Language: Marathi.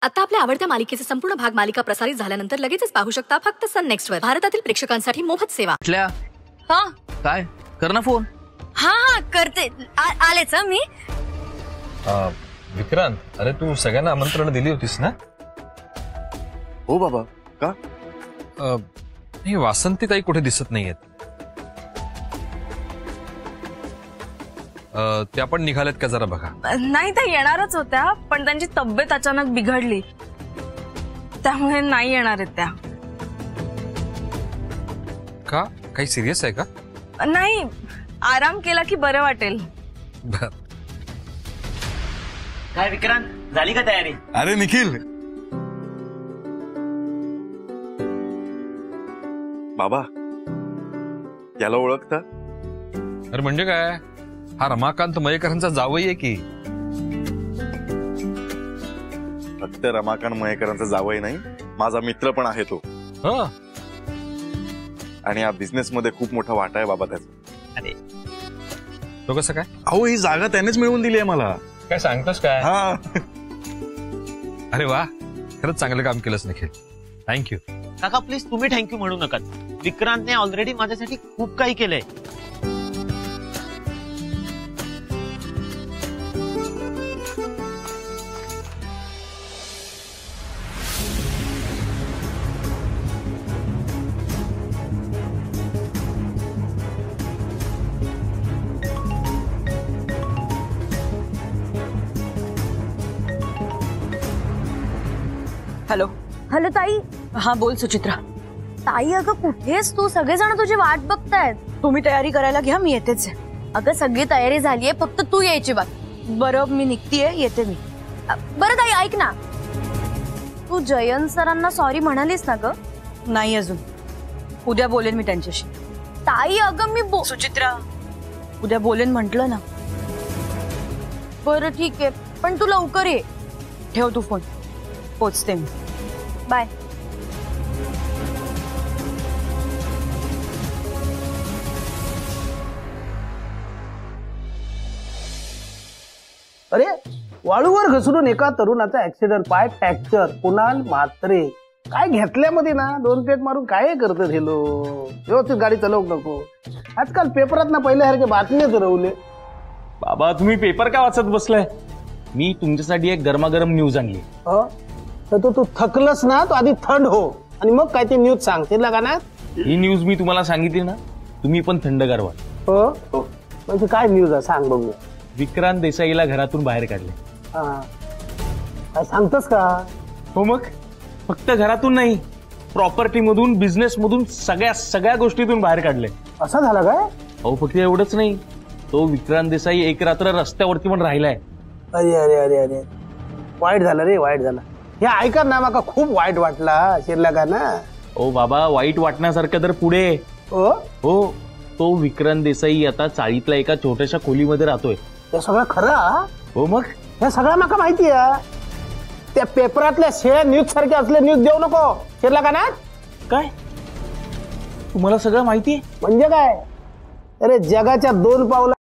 आता आपल्या आवडत्या मालिकेचे संपूर्ण भाग मालिका प्रसारित झाल्यानंतर लगेचच पाहू शकता फक्त सन नेक्स्ट वर. भारतातील प्रेक्षकांसाठी मोफत सेवा. हा काय कर ना फोन. हा हा करते. आलेच मी. विक्रांत, अरे तू सगळ्यांना आमंत्रण दिली होतीस ना? हो बाबा. का? हे वासंतीताई कुठे दिसत नाहीयेत. त्या पण निघाल्यात का जरा बघा. नाही, त्या येणारच होत्या पण त्यांची तब्येत अचानक बिघडली त्यामुळे नाही येणार आहेत त्या. का? काही सिरियस आहे का? नाही, आराम केला की बरं वाटेल. काय विक्रांत, झाली का तयारी? अरे निखिल, बाबा याला ओळखता? अरे म्हणजे काय, हा रमाकांत मयेकरांचा जावई आहे की. फक्त रमाकांत मयेकरांचा जावई नाही, माझा मित्र पण आहे तो. आणि या बिझनेस मध्ये खूप मोठा वाटा आहे बाबा त्याचा. अरे तो कसं काय? अहो, ही जागा त्यानेच मिळवून दिली आहे मला. काय सांगतोस काय? हा. अरे वा, खरंच चांगलं काम केलंस निखिल. थँक्यू. काका प्लीज तुम्ही थँक्यू म्हणू नका. विक्रांतने ऑलरेडी माझ्यासाठी खूप काही केलंय. हॅलो हॅलो ताई. हा बोल सुचित्रा. ताई अगं कुठेस तू? सगळेजण तुझी वाट बघतायत. तुम्ही तयारी करायला घ्या, मी येतेच. अगं सगळी तयारी झालीये, फक्त तू यायची बाकी. बरं मी निघतीये, येते मी. बरं ताई ऐक ना, तू जयंत सरांना सॉरी म्हणालीस ना ग? नाही अजून, उद्या बोलेन मी त्यांच्याशी. ताई अगं मी सुचित्रा, उद्या बोलेन म्हंटल ना. बरं ठीक आहे, पण तू लवकर ये. ठेव तू फोन, पोचते मी. बाय. अरे वाळूवर घसरून एका तरुणाचा ऍक्सिडेंट, पाय फ्रॅक्चर. कुणाल म्हात्रे. काय घेतल्यामध्ये ना 2 पेट मारून काय करतात हे लोक. व्यवस्थित गाडी चालवू नको. आजकाल पेपरात ना पहिल्यासारखे बातम्याच रवले. बाबा तुम्ही पेपर का वाचत बसलाय? मी तुमच्यासाठी एक गरमागरम न्यूज आणली. तर तू थकलस ना, तो आधी थंड हो आणि मग काय ते न्यूज सांगते लागा ना. ही न्यूज मी तुम्हाला सांगितली ना, तुम्ही पण थंडगार व्हा. हो म्हणजे काय न्यूज आहे सांग बघू. विक्रांत देसाईला घरातून बाहेर काढले. काय सांगतोस का? हो मग, फक्त घरातून नाही, प्रॉपर्टी मधून, बिझनेस मधून, सगळ्या गोष्टीतून बाहेर काढले. असं झालं काय? अहो फक्त एवढंच नाही, तो विक्रांत देसाई एक रात्र रस्त्यावरती पण राहिलाय. अरे अरे अरे अरे, वाईट झालं रे, वाईट झालं. हे ऐका ना, माका खूप वाईट वाटला शिरला का ना. ओ बाबा, वाईट वाटण्यासारखं तर पुढे. हो, तो विक्रांत देसाई आता चाळीतल्या एका छोट्याशा खोलीमध्ये राहतोय. हे सगळं खरं? हो मग, हे सगळं माका माहिती आहे. त्या पेपरातल्या शेअर न्यूज सारखे असले न्यूज देऊ नको शिरला का ना. काय तुम्हाला सगळं माहिती म्हणजे काय? अरे जगाच्या 2 पावला